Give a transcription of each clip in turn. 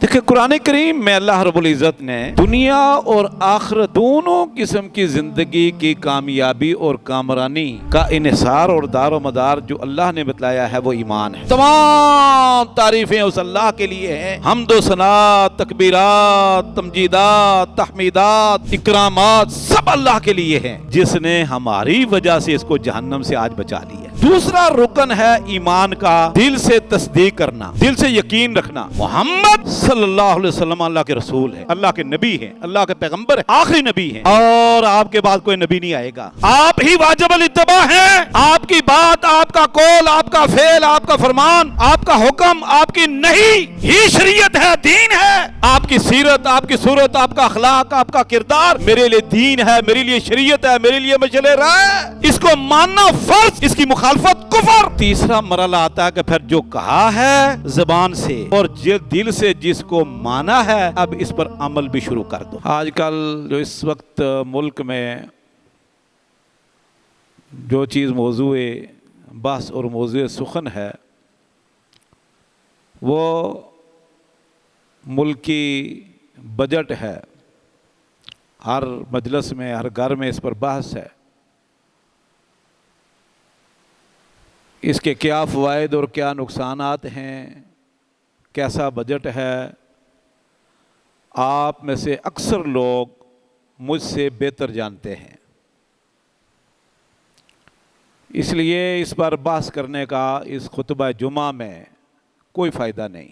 دیکھیں قرآن کریم میں اللہ رب العزت نے دنیا اور آخرت دونوں قسم کی زندگی کی کامیابی اور کامرانی کا انحصار اور دار و مدار جو اللہ نے بتلایا ہے وہ ایمان ہے۔ تمام تعریفیں اس اللہ کے لیے ہیں، حمد و ثنا، تکبیرات، تمجیدات، تحمیدات، اکرامات سب اللہ کے لیے ہیں، جس نے ہماری وجہ سے اس کو جہنم سے آج بچا لیا۔ دوسرا رکن ہے ایمان کا، دل سے تصدیق کرنا، دل سے یقین رکھنا محمد صلی اللہ علیہ وسلم اللہ کے رسول ہے، اللہ کے نبی ہیں، اللہ کے پیغمبر ہیں، آخری نبی ہیں، اور آپ کے بعد کوئی نبی نہیں آئے گا۔ آپ ہی واجب الاتباع ہیں، آپ کی بات، آپ کا قول، آپ کا فعل، آپ کا فرمان، آپ کا حکم، آپ کی نہیں ہی شریعت ہے، دین ہے۔ آپ کی سیرت، آپ کی صورت، آپ کا اخلاق، آپ کا کردار میرے لیے دین ہے، میرے لیے شریعت ہے، میرے لیے مشعل راہ ہے، اس کو ماننا فرض، اس کی مخالفت کفر۔ تیسرا مرحلہ آتا ہے کہ پھر جو کہا ہے زبان سے اور دل سے جس کو مانا ہے اب اس پر عمل بھی شروع کر دو۔ آج کل جو اس وقت ملک میں جو چیز موضوع بحث اور موضوع سخن ہے وہ ملکی بجٹ ہے، ہر مجلس میں، ہر گھر میں اس پر بحث ہے، اس کے کیا فوائد اور کیا نقصانات ہیں، کیسا بجٹ ہے۔ آپ میں سے اکثر لوگ مجھ سے بہتر جانتے ہیں، اس لیے اس پر بحث کرنے کا اس خطبہ جمعہ میں کوئی فائدہ نہیں۔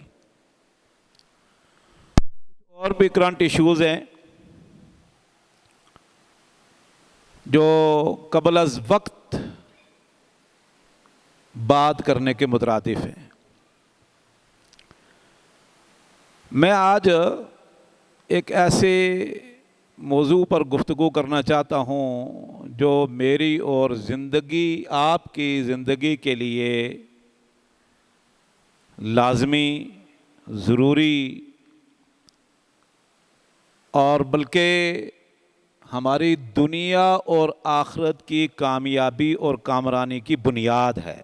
اور بھی کرنٹ ایشوز ہیں جو قبل از وقت بات کرنے کے مترادف ہیں۔ میں آج ایک ایسے موضوع پر گفتگو کرنا چاہتا ہوں جو میری اور زندگی، آپ کی زندگی کے لیے لازمی، ضروری اور بلکہ ہماری دنیا اور آخرت کی کامیابی اور کامرانی کی بنیاد ہے،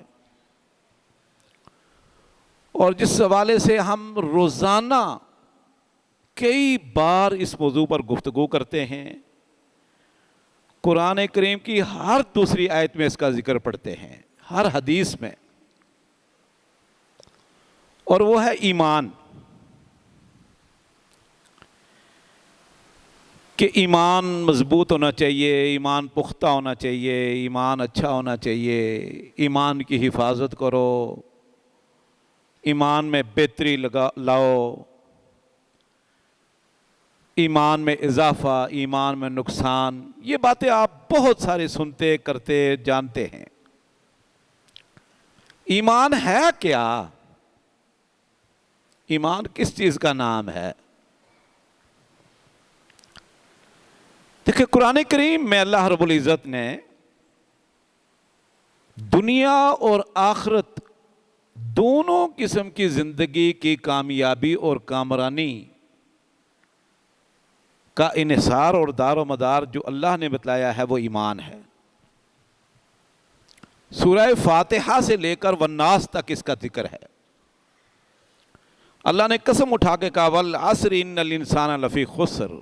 اور جس حوالے سے ہم روزانہ کئی بار اس موضوع پر گفتگو کرتے ہیں، قرآن کریم کی ہر دوسری آیت میں اس کا ذکر پڑھتے ہیں، ہر حدیث میں، اور وہ ہے ایمان، کہ ایمان مضبوط ہونا چاہیے، ایمان پختہ ہونا چاہیے، ایمان اچھا ہونا چاہیے، ایمان کی حفاظت کرو، ایمان میں بہتری لاؤ، ایمان میں اضافہ، ایمان میں نقصان، یہ باتیں آپ بہت سارے سنتے، کرتے، جانتے ہیں۔ ایمان ہے کیا؟ ایمان کس چیز کا نام ہے؟ دیکھیں قرآن کریم میں اللہ رب العزت نے دنیا اور آخرت دونوں قسم کی زندگی کی کامیابی اور کامرانی کا انحصار اور دار و مدار جو اللہ نے بتلایا ہے وہ ایمان ہے۔ سورہ فاتحہ سے لے کر والناس تک اس کا ذکر ہے۔ اللہ نے قسم اٹھا کے کہا والعصر ان الانسان لفی خسر،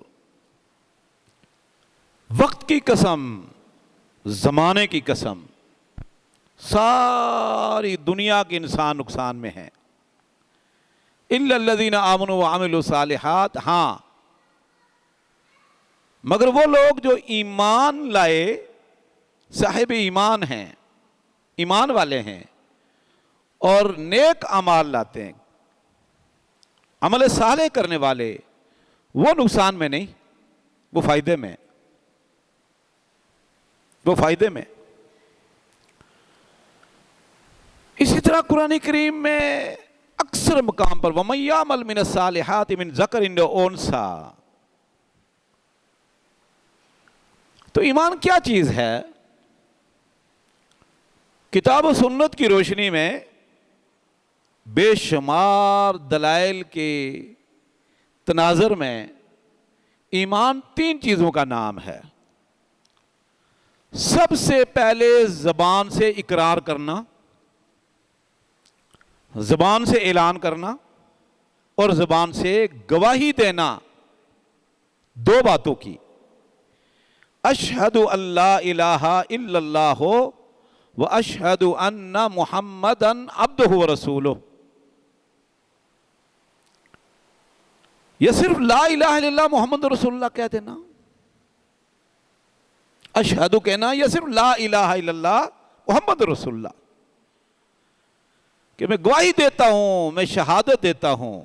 وقت کی قسم، زمانے کی قسم، ساری دنیا کے انسان نقصان میں ہیں، الا الذین آمنوا وعملوا الصالحات، ہاں مگر وہ لوگ جو ایمان لائے، صاحب ایمان ہیں، ایمان والے ہیں اور نیک اعمال لاتے ہیں، عمل صالح کرنے والے، وہ نقصان میں نہیں، وہ فائدے میں، وہ فائدے میں۔ اسی طرح قرآن کریم میں اکثر مقام پر وَمَن يَعْمَلْ مِنَ الصَّالِحَاتِ مِن ذَكَرٍ أَوْ أُنثَىٰ، تو ایمان کیا چیز ہے؟ کتاب و سنت کی روشنی میں بے شمار دلائل کے تناظر میں ایمان تین چیزوں کا نام ہے۔ سب سے پہلے زبان سے اقرار کرنا، زبان سے اعلان کرنا، اور زبان سے گواہی دینا دو باتوں کی، اشہد اللہ الہ الا اللہ و اشہد ان محمدن عبدہ و رسولہ. یہ صرف لا الہ الا اللہ محمد رسول اللہ کہہ دینا، اشہد کہنا، یہ صرف لا الہ الا اللہ محمد رسول اللہ، کہ میں گواہی دیتا ہوں، میں شہادت دیتا ہوں،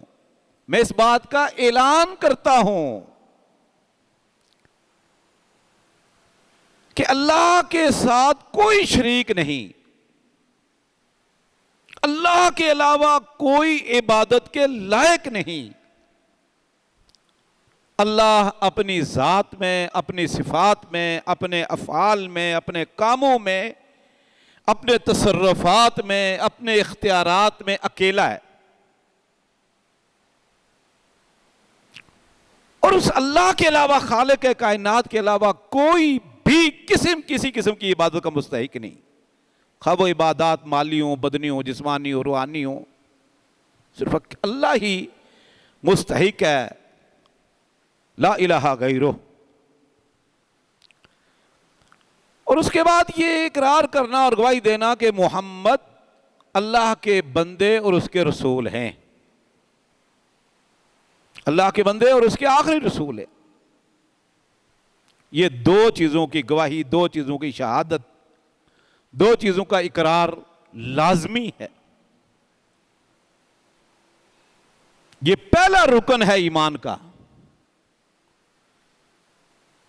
میں اس بات کا اعلان کرتا ہوں کہ اللہ کے ساتھ کوئی شریک نہیں، اللہ کے علاوہ کوئی عبادت کے لائق نہیں. اللہ اپنی ذات میں، اپنی صفات میں، اپنے افعال میں، اپنے کاموں میں، اپنے تصرفات میں، اپنے اختیارات میں اکیلا ہے. اور اس اللہ کے علاوہ، خالق کائنات کے علاوہ کوئی بھی کسی قسم کی عبادت کا مستحق نہیں، خواہ وہ عبادات مالی ہوں، بدنی ہوں، جسمانی ہوں، روحانی ہوں، صرف اللہ ہی مستحق ہے، لا الہ غیرہ. اور اس کے بعد یہ اقرار کرنا اور گواہی دینا کہ محمد اللہ کے بندے اور اس کے رسول ہیں، اللہ کے بندے اور اس کے آخری رسول ہیں. یہ دو چیزوں کی گواہی، دو چیزوں کی شہادت، دو چیزوں کا اقرار لازمی ہے. یہ پہلا رکن ہے ایمان کا،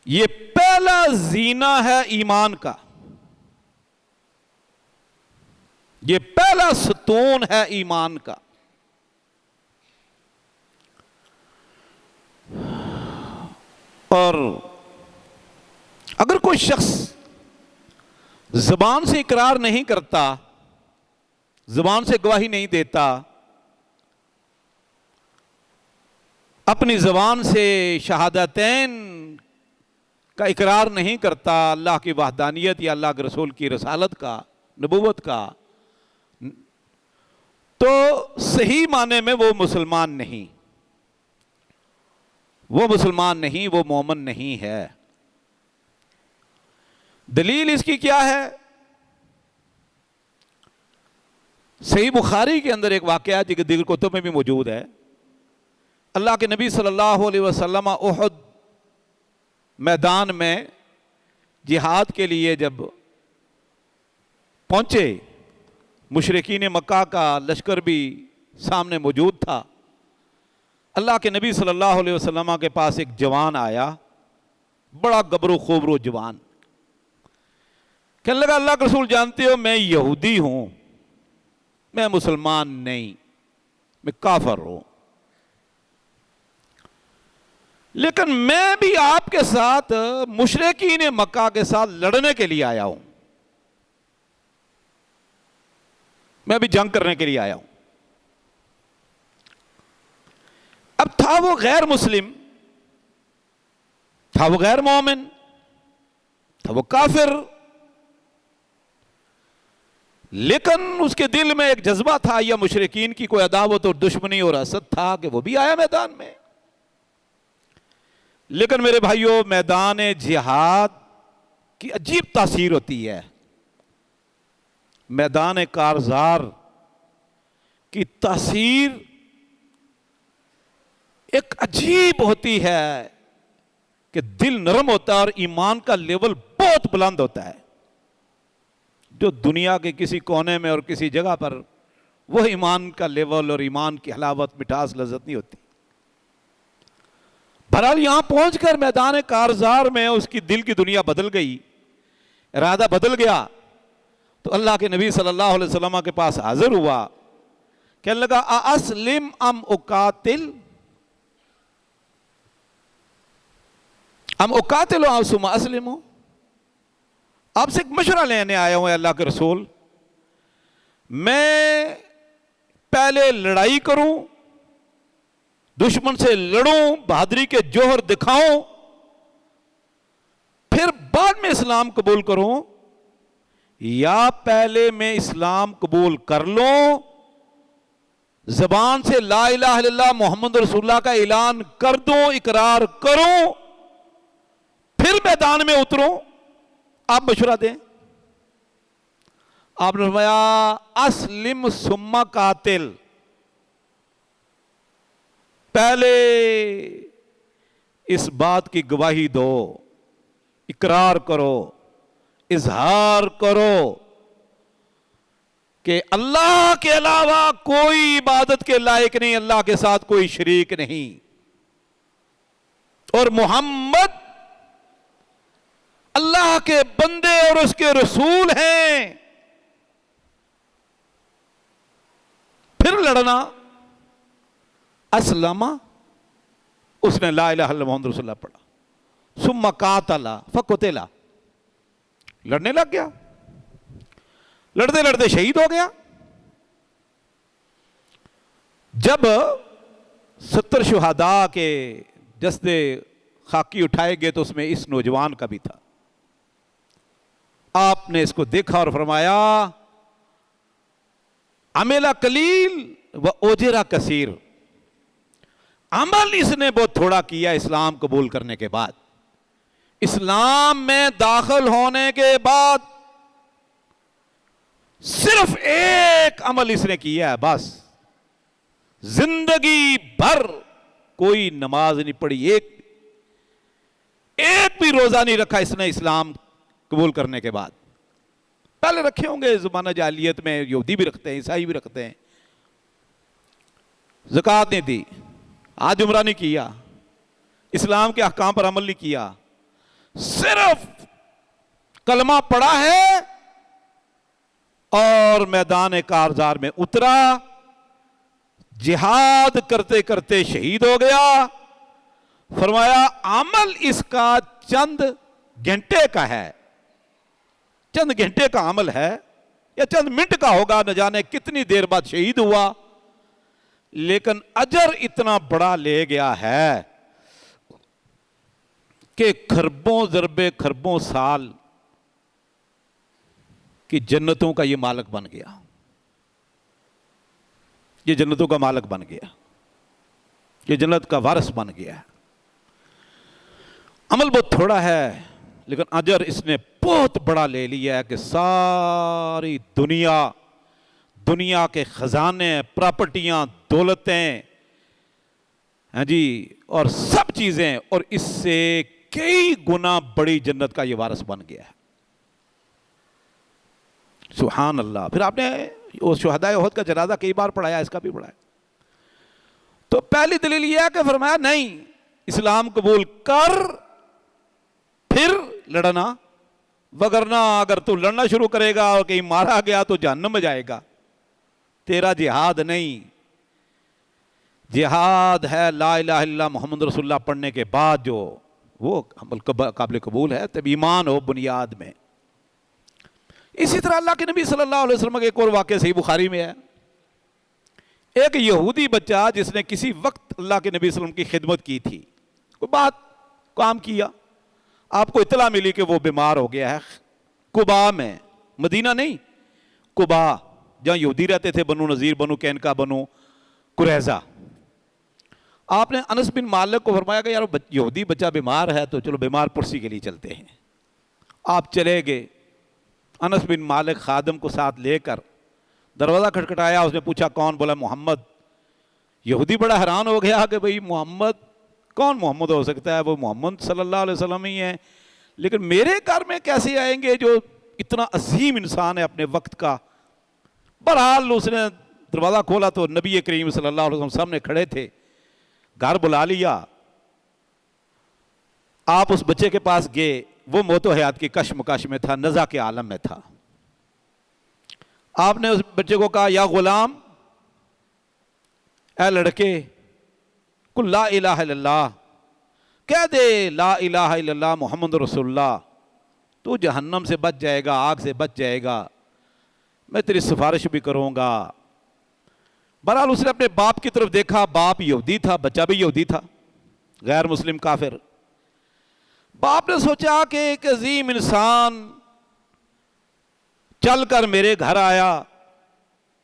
یہ پہلا زینہ ہے ایمان کا، یہ پہلا ستون ہے ایمان کا. اور اگر کوئی شخص زبان سے اقرار نہیں کرتا، زبان سے گواہی نہیں دیتا، اپنی زبان سے شہادتین کا اقرار نہیں کرتا، اللہ کی وحدانیت یا اللہ کے رسول کی رسالت کا، نبوت کا، تو صحیح معنی میں وہ مسلمان نہیں، وہ مسلمان نہیں، وہ مومن نہیں ہے. دلیل اس کی کیا ہے؟ صحیح بخاری کے اندر ایک واقعہ جو کہ دیگر کتب میں بھی موجود ہے. اللہ کے نبی صلی اللہ علیہ وسلم احد میدان میں جہاد کے لیے جب پہنچے، مشرکین مکہ کا لشکر بھی سامنے موجود تھا. اللہ کے نبی صلی اللہ علیہ وسلم کے پاس ایک جوان آیا، بڑا گبرو خوبرو جوان، کہنے لگا اللہ کے رسول جانتے ہو میں یہودی ہوں، میں مسلمان نہیں، میں کافر ہوں، لیکن میں بھی آپ کے ساتھ مشرکین مکہ کے ساتھ لڑنے کے لیے آیا ہوں، میں بھی جنگ کرنے کے لیے آیا ہوں. اب تھا وہ غیر مسلم، تھا وہ غیر مومن، تھا وہ کافر، لیکن اس کے دل میں ایک جذبہ تھا یا مشرکین کی کوئی عداوت اور دشمنی اور حسد تھا کہ وہ بھی آیا میدان میں. لیکن میرے بھائیوں، میدان جہاد کی عجیب تاثیر ہوتی ہے، میدان کارزار کی تاثیر ایک عجیب ہوتی ہے کہ دل نرم ہوتا ہے اور ایمان کا لیول بہت بلند ہوتا ہے. جو دنیا کے کسی کونے میں اور کسی جگہ پر وہ ایمان کا لیول اور ایمان کی حلاوت، مٹھاس، لذت نہیں ہوتی. بہرحال یہاں پہنچ کر میدان کارزار میں اس کی دل کی دنیا بدل گئی، ارادہ بدل گیا. تو اللہ کے نبی صلی اللہ علیہ وسلم کے پاس حاضر ہوا، کہنے لگا اسلم ام اقاتل، ام اقاتل ثم اسلم. آپ سے ایک مشورہ لینے آیا ہوں اللہ کے رسول، میں پہلے لڑائی کروں، دشمن سے لڑوں، بہادری کے جوہر دکھاؤں، پھر بعد میں اسلام قبول کروں، یا پہلے میں اسلام قبول کر لوں، زبان سے لا الہ الا اللہ محمد رسول اللہ کا اعلان کر دوں، اقرار کروں، پھر میدان میں اتروں؟ آپ مشورہ دیں۔ آپ نے فرمایا اسلم ثم قاتل، پہلے اس بات کی گواہی دو، اقرار کرو، اظہار کرو کہ اللہ کے علاوہ کوئی عبادت کے لائق نہیں، اللہ کے ساتھ کوئی شریک نہیں، اور محمد اللہ کے بندے اور اس کے رسول ہیں۔ پھر لڑنا۔ اسلم، اس نے لا الہ الا اللہ محمد رسول اللہ پڑھا، ثم قاتل فقتل، لڑنے لگ گیا، لڑتے لڑتے شہید ہو گیا۔ جب 70 شہداء کے جسد خاکی اٹھائے گئے تو اس میں اس نوجوان کا بھی تھا۔ آپ نے اس کو دیکھا اور فرمایا عمل قلیل و اجر کثیر، عمل اس نے بہت تھوڑا کیا اسلام قبول کرنے کے بعد، اسلام میں داخل ہونے کے بعد صرف ایک عمل اس نے کیا ہے بس، زندگی بھر کوئی نماز نہیں پڑھی، ایک بھی روزہ نہیں رکھا اس نے اسلام قبول کرنے کے بعد۔ پہلے رکھے ہوں گے زمانہ جاہلیت میں، یہودی بھی رکھتے ہیں، عیسائی بھی رکھتے ہیں، زکوٰۃ نہیں دی، حج عمرہ نہیں کیا، اسلام کے احکام پر عمل نہیں کیا، صرف کلمہ پڑھا ہے اور میدان کارزار میں اترا، جہاد کرتے کرتے شہید ہو گیا۔ فرمایا عمل اس کا چند گھنٹے کا ہے، چند گھنٹے کا عمل ہے یا چند منٹ کا ہوگا، نہ جانے کتنی دیر بعد شہید ہوا، لیکن اجر اتنا بڑا لے گیا ہے کہ کھربوں ضربے کھربوں سال کی جنتوں کا یہ مالک بن گیا، یہ جنتوں کا مالک بن گیا، یہ جنت کا وارث بن گیا ہے۔ عمل بہت تھوڑا ہے لیکن اجر اس نے بہت بڑا لے لیا ہے کہ ساری دنیا کے خزانے، پراپرٹیاں، دولتیں، ہاں جی، اور سب چیزیں، اور اس سے کئی گنا بڑی جنت کا یہ وارث بن گیا ہے۔ سبحان اللہ۔ پھر آپ نے شہدائے احد کا جنازہ کئی بار پڑھایا، اس کا بھی پڑھایا۔ تو پہلی دلیل یہ ہے کہ فرمایا نہیں، اسلام قبول کر پھر لڑنا، وگرنہ اگر تو لڑنا شروع کرے گا اور کہیں مارا گیا تو جہنم میں جائے گا، تیرا جہاد نہیں۔ جہاد ہے لا الہ الا اللہ محمد رسول اللہ پڑھنے کے بعد جو وہ عمل قابل قبول ہے، تب ایمان ہو بنیاد میں۔ اسی طرح اللہ کے نبی صلی اللہ علیہ وسلم کا ایک اور واقعہ صحیح بخاری میں ہے، ایک یہودی بچہ جس نے کسی وقت اللہ کے نبی صلی اللہ علیہ وسلم کی خدمت کی تھی، کوئی بات کام کیا، آپ کو اطلاع ملی کہ وہ بیمار ہو گیا ہے، قباء میں، مدینہ نہیں، قباء جہاں یہودی رہتے تھے، بنو نذیر، بنو قینقاع، بنو قریظہ۔ آپ نے انس بن مالک کو فرمایا کہ یار یہودی بچہ بیمار ہے تو چلو بیمار پرسی کے لیے چلتے ہیں۔ آپ چلے گئے، انس بن مالک خادم کو ساتھ لے کر دروازہ کھٹکھٹایا، اس نے پوچھا کون؟ بولا محمد۔ یہودی بڑا حیران ہو گیا کہ بھئی محمد کون محمد ہو سکتا ہے، وہ محمد صلی اللہ علیہ وسلم ہی ہیں، لیکن میرے گھر میں کیسے آئیں گے جو اتنا عظیم انسان ہے اپنے وقت کا؟ بہرحال اس نے دروازہ کھولا تو نبی کریم صلی اللہ علیہ وسلم سامنے کھڑے تھے، گھر بلا لیا۔ آپ اس بچے کے پاس گئے، وہ موت و حیات کی کشمکش میں تھا، نزع کے عالم میں تھا۔ آپ نے اس بچے کو کہا یا غلام، اے لڑکے، قل لا الہ الا اللہ، کہہ دے لا الہ الا اللہ محمد رسول اللہ، تو جہنم سے بچ جائے گا، آگ سے بچ جائے گا، میں تیری سفارش بھی کروں گا۔ بہرحال اس نے اپنے باپ کی طرف دیکھا، باپ یہودی تھا، بچہ بھی یہودی تھا، غیر مسلم کافر۔ باپ نے سوچا کہ ایک عظیم انسان چل کر میرے گھر آیا،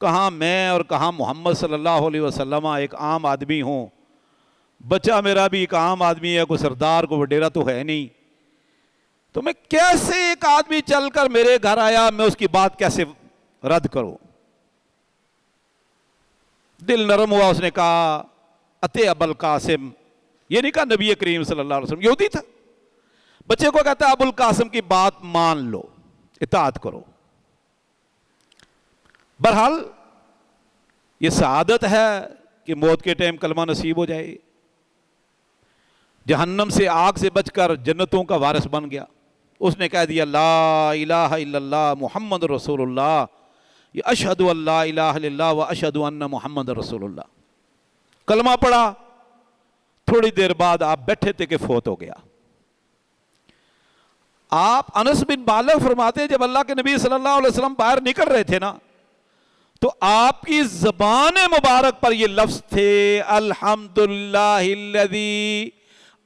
کہاں میں اور کہاں محمد صلی اللہ علیہ وسلم ایک عام آدمی ہوں. بچہ میرا بھی ایک عام آدمی ہے, کوئی سردار کو وڈیرا تو ہے نہیں. تو میں کیسے ایک آدمی چل کر میرے گھر آیا, میں اس کی بات کیسے رد کروں؟ دل نرم ہوا, اس نے کہا اتے ابو القاسم. یہ نہیں کہا نبی کریم صلی اللہ علیہ وسلم, یہودی تھا. بچے کو کہتا ہے ابو القاسم کی بات مان لو, اطاعت کرو. بہرحال یہ سعادت ہے کہ موت کے ٹائم کلمہ نصیب ہو جائے. جہنم سے, آگ سے بچ کر جنتوں کا وارث بن گیا. اس نے کہہ دیا لا الہ الا اللہ محمد رسول اللہ, یہ اشہد ان لا الہ الا اللہ و اشہد ان محمد رسول اللہ. کلمہ پڑھا, تھوڑی دیر بعد آپ بیٹھے تھے کہ فوت ہو گیا. آپ انس بن مالک فرماتے ہیں جب اللہ کے نبی صلی اللہ علیہ وسلم باہر نکل رہے تھے نا, تو آپ کی زبان مبارک پر یہ لفظ تھے الحمدللہ الذی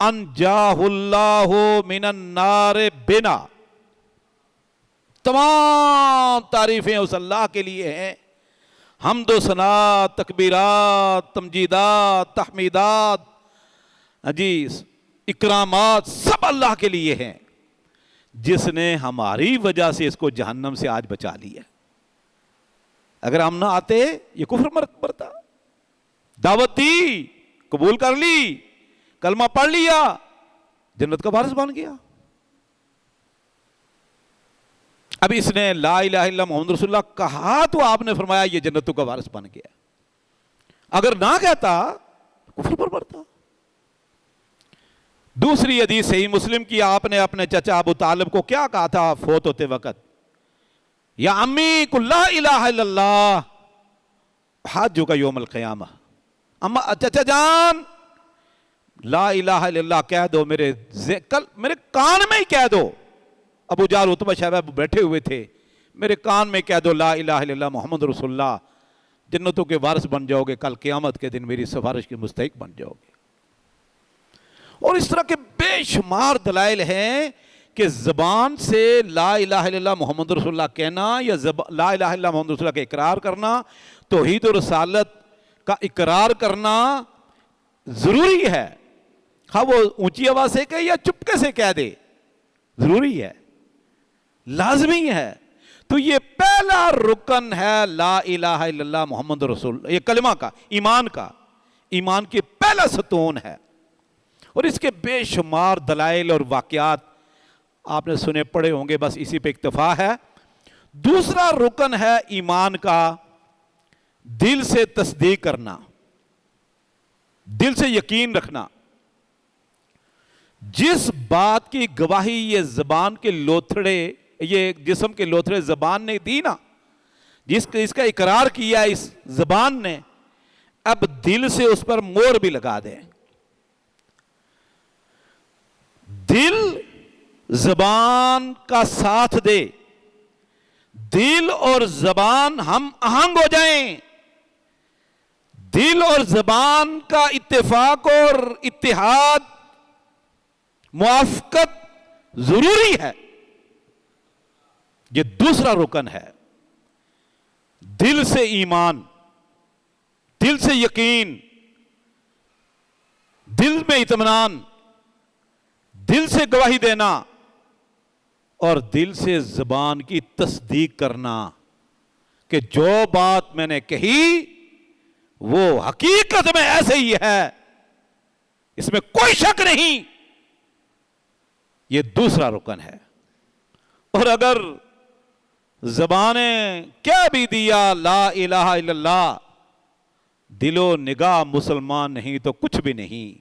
انجاہ اللہ من النار بنا. تمام تعریفیں اس اللہ کے لیے ہیں, حمد و ثنا, تکبیرات, تمجیدات, تحمیدات, اکرامات سب اللہ کے لیے ہیں, جس نے ہماری وجہ سے اس کو جہنم سے آج بچا لیا. اگر ہم نہ آتے یہ کفر مرتا. دعوت دی, قبول کر لی, کلمہ پڑھ لیا, جنت کا وارث بن گیا. اب اس نے لا الہ الا اللہ محمد رسول اللہ کہا تو آپ نے فرمایا یہ جنتوں کا وارث بن گیا. اگر نہ کہتا کفر پر مرتا. دوسری حدیث صحیح مسلم کی, آپ نے اپنے چچا ابو طالب کو کیا کہا تھا فوت ہوتے وقت؟ یا امی قل لا الہ الا اللہ حاجو کا یوم القیامہ. اما چچا جان لا الہ الا اللہ کہہ دو, میرے کان میں ہی کہہ دو. ابو جہل عتبہ شیبہ بیٹھے ہوئے تھے, میرے کان میں کہہ دو لا الہ الا اللہ محمد رسول اللہ, جنتوں کے وارث بن جاؤ گے, کل قیامت کے دن میری سفارش کے مستحق بن جاؤ گے. اور اس طرح کے بے شمار دلائل ہیں کہ زبان سے لا الہ الا اللہ محمد رسول اللہ کہنا یا لا الہ الا اللہ محمد رسول اللہ کا اقرار کرنا, توحید و رسالت کا اقرار کرنا ضروری ہے. ہاں وہ اونچی آواز سے کہے یا چپکے سے کہہ دے, ضروری ہے, لازمی ہے. تو یہ پہلا رکن ہے لا الہ الا اللہ محمد رسول, یہ کلمہ کا, ایمان کی پہلا ستون ہے. اور اس کے بے شمار دلائل اور واقعات آپ نے سنے پڑھے ہوں گے, بس اسی پہ اکتفا ہے. دوسرا رکن ہے ایمان کا دل سے تصدیق کرنا, دل سے یقین رکھنا. جس بات کی گواہی یہ زبان کے لوتھڑے, یہ جسم کے لوتھڑے زبان نے دی نا, اس کا اقرار کیا اس زبان نے, اب دل سے اس پر مہر بھی لگا دیں. دل زبان کا ساتھ دے, دل اور زبان ہم آہنگ ہو جائیں, دل اور زبان کا اتفاق اور اتحاد موافقت ضروری ہے. یہ دوسرا رکن ہے. دل سے ایمان, دل سے یقین, دل میں اطمینان, دل سے گواہی دینا اور دل سے زبان کی تصدیق کرنا کہ جو بات میں نے کہی وہ حقیقت میں ایسے ہی ہے, اس میں کوئی شک نہیں. یہ دوسرا رکن ہے. اور اگر زبانیں کیا بھی دیا لا الہ الا اللہ, دل و نگاہ مسلمان نہیں تو کچھ بھی نہیں.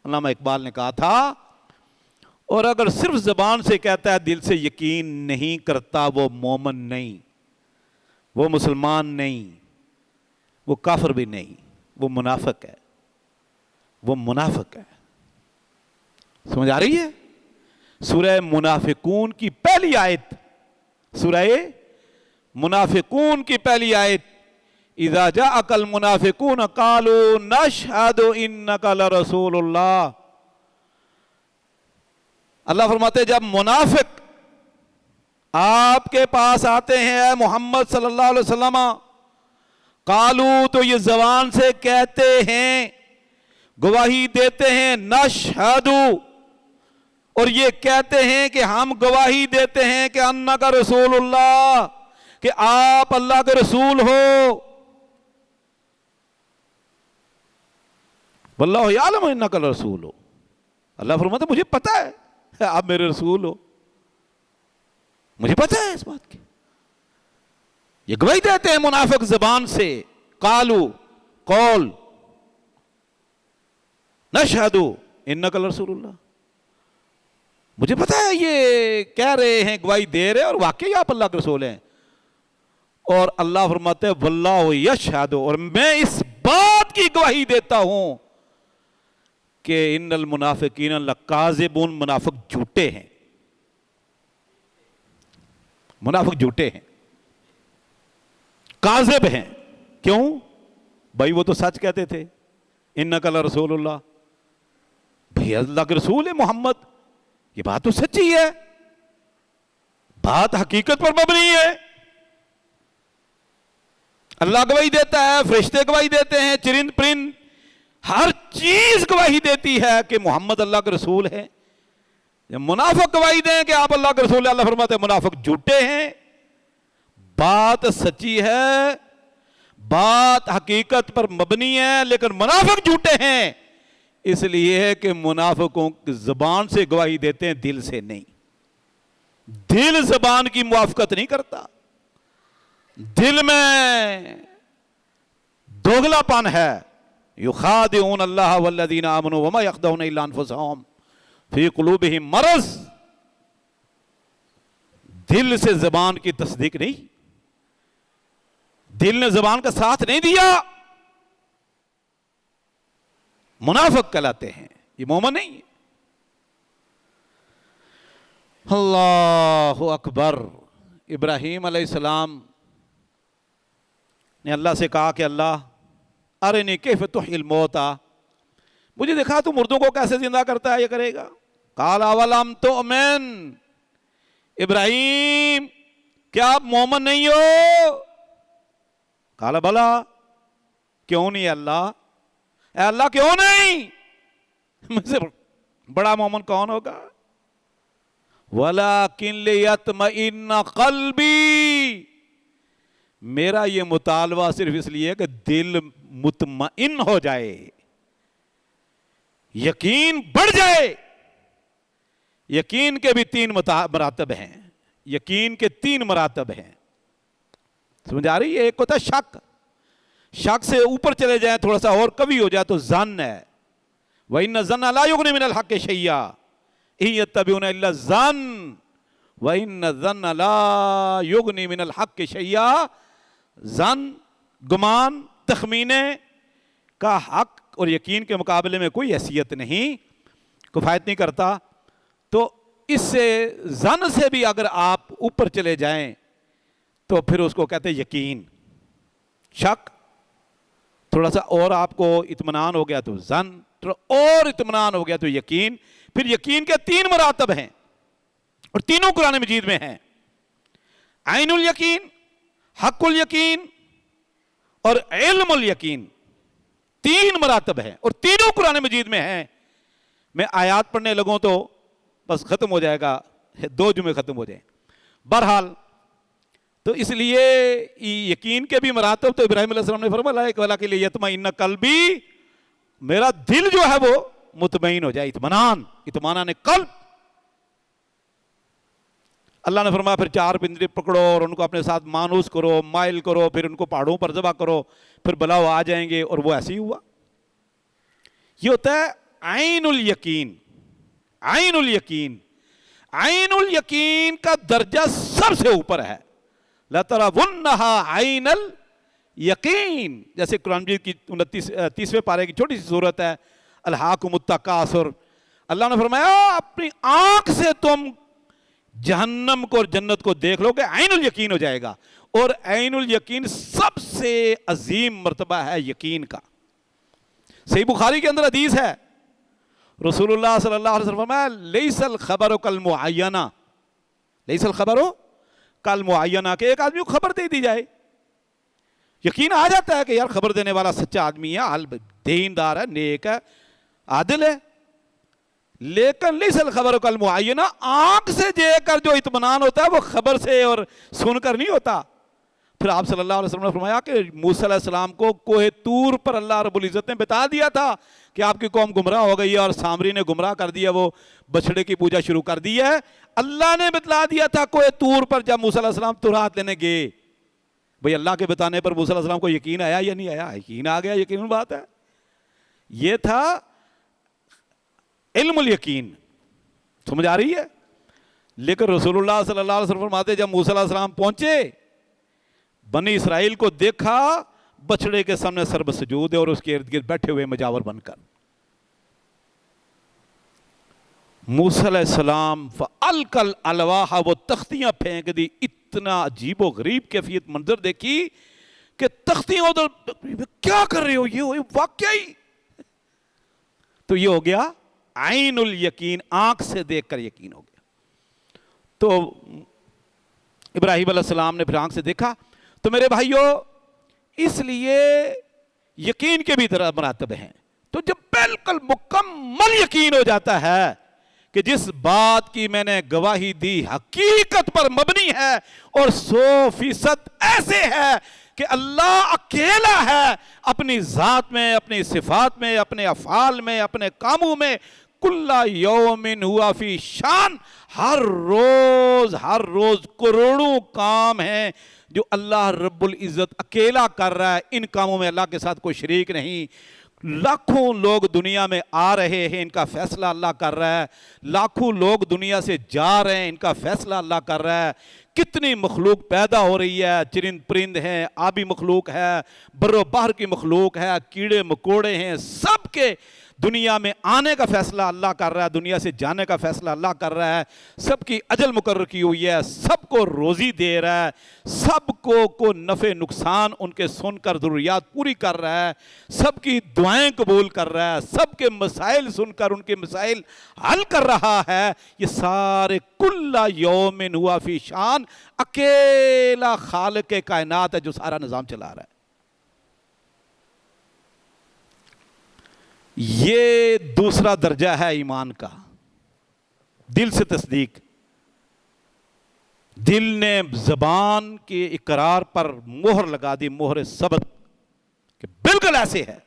علامہ اقبال نے کہا تھا, اور اگر صرف زبان سے کہتا ہے دل سے یقین نہیں کرتا, وہ مومن نہیں, وہ مسلمان نہیں, وہ کافر بھی نہیں, وہ منافق ہے, وہ منافق ہے. سمجھ آ رہی ہے؟ سورہ منافقون کی پہلی آیت, سورہ منافقون کی پہلی آیت, اذا جاءک المنافقون قالوا نشہد انک لرسول اللہ. اللہ فرماتے جب منافق آپ کے پاس آتے ہیں اے محمد صلی اللہ علیہ وسلم, قالو تو یہ زبان سے کہتے ہیں، گواہی دیتے ہیں، نشہدو، اور یہ کہتے ہیں کہ ہم گواہی دیتے ہیں کہ انک رسول اللہ، کہ آپ اللہ کے رسول ہو۔ واللہ یعلم انک الرسول ہو، اللہ فرماتا ہے مجھے پتا ہے آپ میرے رسول ہو، مجھے پتا ہے اس بات کی۔ یہ گواہی دیتے ہیں منافق زبان سے، قالو قول، نشہدو انک الرسول اللہ، مجھے پتا ہے یہ کہہ رہے ہیں، گواہی دے رہے ہیں اور واقعی آپ اللہ کے رسول ہیں۔ اور اللہ فرماتے ہیں واللہ یشہد، اور میں اس بات کی گواہی دیتا ہوں کہ ان المنافقین لکاذبون، منافق جھوٹے ہیں، منافق جھوٹے ہیں، کاذب ہیں۔ کیوں بھائی؟ وہ تو سچ کہتے تھے، انک لرسول اللہ، بھئی اللہ کے رسول ہے محمد، یہ بات تو سچی ہے، بات حقیقت پر مبنی ہے، اللہ گواہی دیتا ہے، فرشتے گواہی دیتے ہیں، چرند پرند ہر چیز گواہی دیتی ہے کہ محمد اللہ کے رسول ہے۔ جب منافق گواہی دیں کہ آپ اللہ کے رسول ہیں، اللہ فرماتے ہیں منافق جھوٹے ہیں، بات سچی ہے، بات حقیقت پر مبنی ہے، لیکن منافق جھوٹے ہیں، اس لیے کہ منافقوں کی زبان سے گواہی دیتے ہیں، دل سے نہیں۔ دل زبان کی موافقت نہیں کرتا، دل میں دوگلا پن ہے۔ یخادعون اللہ والذین آمنوا وما یخدعون الا انفسهم فی قلوبہم مرض، دل سے زبان کی تصدیق نہیں، دل نے زبان کا ساتھ نہیں دیا، منافق کہلاتے ہیں، یہ مومن نہیں ہے۔ اللہ اکبر۔ ابراہیم علیہ السلام نے اللہ سے کہا کہ اللہ ارنی کیف تحیی الموتى، مجھے دکھا تو مردوں کو کیسے زندہ کرتا ہے، یہ کرے گا۔ قال اولم تؤمن، ابراہیم کیا آپ مومن نہیں ہو؟ قال بلا، کیوں نہیں اللہ، اے اللہ کیوں نہیں، مجھ سے بڑا مومن کون ہوگا؟ وَلَكِنْ لِيَطْمَئِنَّ قَلْبِي، میرا یہ مطالبہ صرف اس لیے کہ دل مطمئن ہو جائے، یقین بڑھ جائے۔ یقین کے بھی 3 مراتب ہیں، یقین کے 3 مراتب ہیں، سمجھ آ رہی ہے؟ ایک ہوتا ہے شک، شک سے اوپر چلے جائیں، تھوڑا سا اور قوی ہو جائے تو ظن ہے۔ وَإِنَّ الظَّنَّ لَا يُغْنِي مِنَ الْحَقِّ شَيْئًا إِن يَتَّبِعُونَ إِلَّا الظَّنَّ وَإِنَّ الظَّنَّ لَا يُغْنِي مِنَ الْحَقِّ شَيْئًا، ظن، گمان، تخمینے کا حق اور یقین کے مقابلے میں کوئی حیثیت نہیں، کفایت نہیں کرتا۔ تو اس سے ظن سے بھی اگر آپ اوپر چلے جائیں تو پھر اس کو کہتے ہیں یقین۔ شک تھوڑا سا اور آپ کو اطمینان ہو گیا تو ظن، اور اطمینان ہو گیا تو یقین۔ پھر یقین کے 3 مراتب ہیں اور تینوں قرآن مجید میں ہیں، عین الیقین، حق الیقین اور علم الیقین، 3 مراتب ہیں اور تینوں قرآن مجید میں ہیں۔ میں آیات پڑھنے لگوں تو بس ختم ہو جائے گا، 2 جمعے ختم ہو جائیں۔ بہرحال تو اس لیے یقین کے بھی مراتب تو ابراہیم علیہ السلام نے فرمایا کہ وَلَكِنْ لِيَطْمَئِنَّ قَلْبِي، میرا دل جو ہے وہ مطمئن ہو جائے، اطمینان قلب۔ اللہ نے فرمایا پھر 4 پنجرے پکڑو اور ان کو اپنے ساتھ مانوس کرو، مائل کرو، پھر ان کو پہاڑوں پر ذبح کرو، پھر بلاؤ آ جائیں گے، اور وہ ایسے ہی ہوا۔ یہ ہوتا ہے عین الیقین۔ عین الیقین، عین الیقین کا درجہ سب سے اوپر ہے۔ لَتَرَوُنَّهَا عَيْنَ الْيَقِينِ، جیسے قرآن مجید کی 30ویں پارے کی چھوٹی سی صورت ہے، الْحَاكُمُ التَّكَاثُرُ، اللہ نے فرمایا اپنی آنکھ سے تم جہنم کو اور جنت کو دیکھ لو کہ عین الیقین ہو جائے گا۔ اور عین الیقین سب سے عظیم مرتبہ ہے یقین کا۔ صحیح بخاری کے اندر حدیث ہے، رسول اللہ صلی اللہ علیہ وسلم فرمایا لیس الخبر کالمعینہ، لیس الخبر کالمعینہ، کہ ایک آدمی کو خبر دے دی جائے یقین آ جاتا ہے کہ یار خبر دینے والا سچا آدمی ہے، دیندار ہے، نیک ہے، عادل ہے، لیکن لیس الخبر کالمعینہ، آنکھ سے دیکھ کر جو اطمینان ہوتا ہے وہ خبر سے اور سن کر نہیں ہوتا۔ پھر آپ صلی اللہ علیہ وسلم نے فرمایا کہ موسیٰ علیہ السلام کو کوہ طور پر اللہ رب العزت نے بتا دیا تھا کہ آپ کی قوم گمراہ ہو گئی ہے اور سامری نے گمراہ کر دیا، وہ بچڑے کی پوجا شروع کر دی ہے۔ اللہ نے بتلا دیا تھا کوہ طور پر جب موسیٰ علیہ السلام تورات لینے گئے۔ بھئی اللہ کے بتانے پر موسیٰ علیہ السلام کو یقین آیا یا نہیں آیا؟ یقین آ گیا، یقین بات ہے۔ یہ تھا علم الیقین، سمجھ آ رہی ہے؟ لیکن رسول اللہ صلی اللہ علیہ وسلم فرماتے جب موسیٰ علیہ السلام پہنچے، بنی اسرائیل کو دیکھا بچڑے کے سامنے سرب سجود ہے اور اس کے ارد گرد بیٹھے ہوئے مجاور بن کر۔ موسیٰ علیہ السلام فَأَلْقَى الْأَلْوَاحَ، وہ تختیاں پھینک دی۔ اتنا عجیب و غریب کیفیت منظر دیکھی کہ تختیاں ادھر، کیا کر رہے ہو؟ یہ واقعی تو یہ ہو گیا عین الیقین، آنکھ سے دیکھ کر یقین ہو گیا۔ تو ابراہیم علیہ السلام نے پھر آنکھ سے دیکھا۔ تو میرے بھائیو، اس لیے یقین کے بھی طرح مراتب ہیں۔ تو جب بالکل مکمل یقین ہو جاتا ہے کہ جس بات کی میں نے گواہی دی حقیقت پر مبنی ہے اور 100% ایسے ہے کہ اللہ اکیلا ہے، اپنی ذات میں، اپنی صفات میں، اپنے افعال میں، اپنے کاموں میں، کل یوم ہوا فی شان، ہر روز کروڑوں کام ہیں جو اللہ رب العزت اکیلا کر رہا ہے۔ ان کاموں میں اللہ کے ساتھ کوئی شریک نہیں۔ لاکھوں لوگ دنیا میں آ رہے ہیں، ان کا فیصلہ اللہ کر رہا ہے۔ لاکھوں لوگ دنیا سے جا رہے ہیں، ان کا فیصلہ اللہ کر رہا ہے۔ کتنی مخلوق پیدا ہو رہی ہے، چرند پرند ہیں، آبی مخلوق ہے، بر و بحر کی مخلوق ہے، کیڑے مکوڑے ہیں، سب کے دنیا میں آنے کا فیصلہ اللہ کر رہا ہے، دنیا سے جانے کا فیصلہ اللہ کر رہا ہے۔ سب کی اجل مقرر کی ہوئی ہے، سب کو روزی دے رہا ہے، سب کو نفع نقصان ان کے سن کر ضروریات پوری کر رہا ہے، سب کی دعائیں قبول کر رہا ہے، سب کے مسائل سن کر ان کے مسائل حل کر رہا ہے۔ یہ سارے کل یوم ہوا فی شان، اکیلا خالق کائنات ہے جو سارا نظام چلا رہا ہے۔ یہ دوسرا درجہ ہے ایمان کا، دل سے تصدیق۔ دل نے زبان کے اقرار پر مہر لگا دی، مہر ثبت، کہ بالکل ایسے ہے،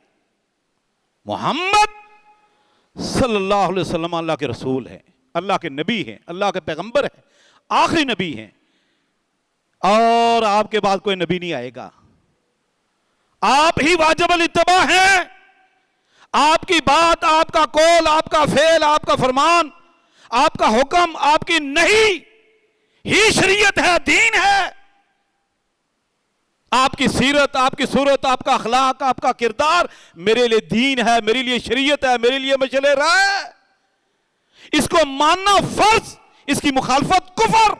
محمد صلی اللہ علیہ وسلم اللہ کے رسول ہیں، اللہ کے نبی ہیں، اللہ کے پیغمبر ہیں، آخری نبی ہیں، اور آپ کے بعد کوئی نبی نہیں آئے گا۔ آپ ہی واجب الاتباع ہیں، آپ کی بات، آپ کا قول، آپ کا فعل، آپ کا فرمان، آپ کا حکم، آپ کی نہیں ہی شریعت ہے، دین ہے۔ آپ کی سیرت، آپ کی صورت، آپ کا اخلاق، آپ کا کردار میرے لیے دین ہے، میرے لیے شریعت ہے، میرے لیے مشعل راہ ہے۔ اس کو ماننا فرض، اس کی مخالفت کفر۔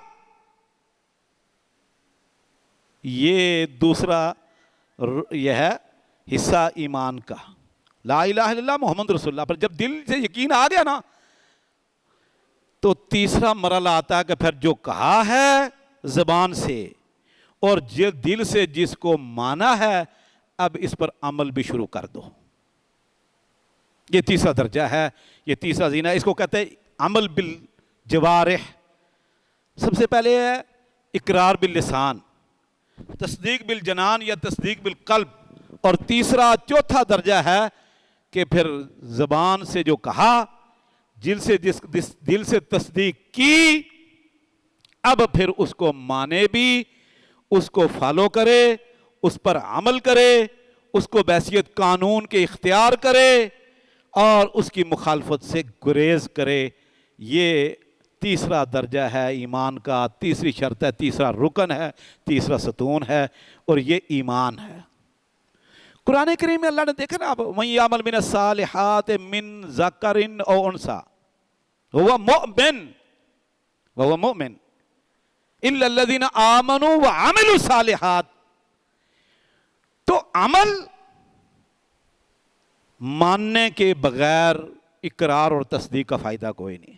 یہ دوسرا یہ ہے حصہ ایمان کا، لا الہ الا اللہ محمد رسول اللہ پر جب دل سے یقین آ گیا نا، تو تیسرا مرحلہ آتا ہے کہ پھر جو کہا ہے زبان سے اور دل سے جس کو مانا ہے، اب اس پر عمل بھی شروع کر دو۔ یہ تیسرا درجہ ہے، یہ تیسرا زینہ، اس کو کہتے ہیں عمل بالجوارح۔ سب سے پہلے ہے اقرار باللسان، تصدیق بالجنان یا تصدیق بالقلب، اور تیسرا چوتھا درجہ ہے کہ پھر زبان سے جو کہا، دل سے تصدیق کی، اب پھر اس کو مانے بھی، اس کو فالو کرے، اس پر عمل کرے، اس کو بحیثیت قانون کے اختیار کرے اور اس کی مخالفت سے گریز کرے۔ یہ تیسرا درجہ ہے ایمان کا، تیسری شرط ہے، تیسرا رکن ہے، تیسرا ستون ہے، اور یہ ایمان ہے۔ قرآن کریم میں اللہ نے دیکھا نا، وَمَن يَعْمَلْ مِنَ الصَّالِحَاتِ مِن ذَكَرٍ أَوْ أُنثَىٰ وَهُوَ مُؤْمِنٌ إِلَّا الَّذِينَ آمَنُوا وَعَمِلُوا الصَّالِحَاتِ۔ تو عمل ماننے کے بغیر اقرار اور تصدیق کا فائدہ کوئی نہیں۔